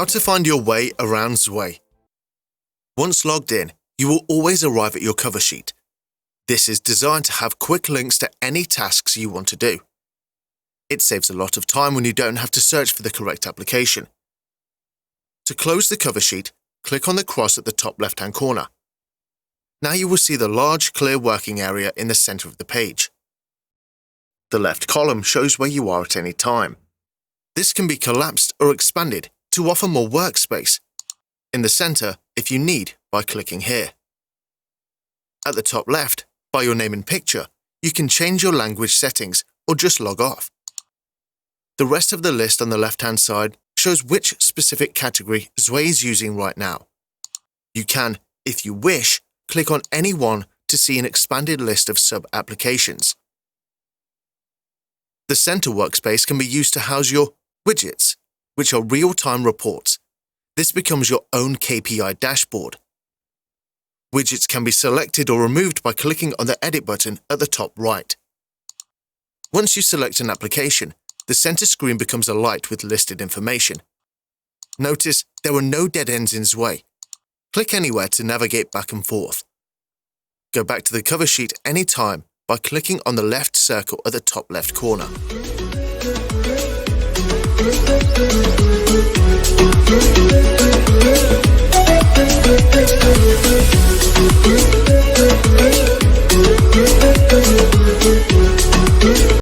How to find your way around Zway. Once logged in, you will always arrive at your cover sheet. This is designed to have quick links to any tasks you want to do. It saves a lot of time when you don't have to search for the correct application. To close the cover sheet, click on the cross at the top left-hand corner. Now you will see the large, clear working area in the center of the page. The left column shows where you are at any time. This can be collapsed or expanded to offer more workspace. In the center, if you need, by clicking here. At the top left, by your name and picture, you can change your language settings or just log off. The rest of the list on the left-hand side shows which specific category Zway is using right now. You can, if you wish, click on any one to see an expanded list of sub-applications. The center workspace can be used to house your widgets, which are real-time reports. This becomes your own KPI dashboard. Widgets can be selected or removed by clicking on the Edit button at the top right. Once you select an application, the center screen becomes a light with listed information. Notice there are no dead ends in Zway. Click anywhere to navigate back and forth. Go back to the cover sheet anytime by clicking on the left circle at the top left corner.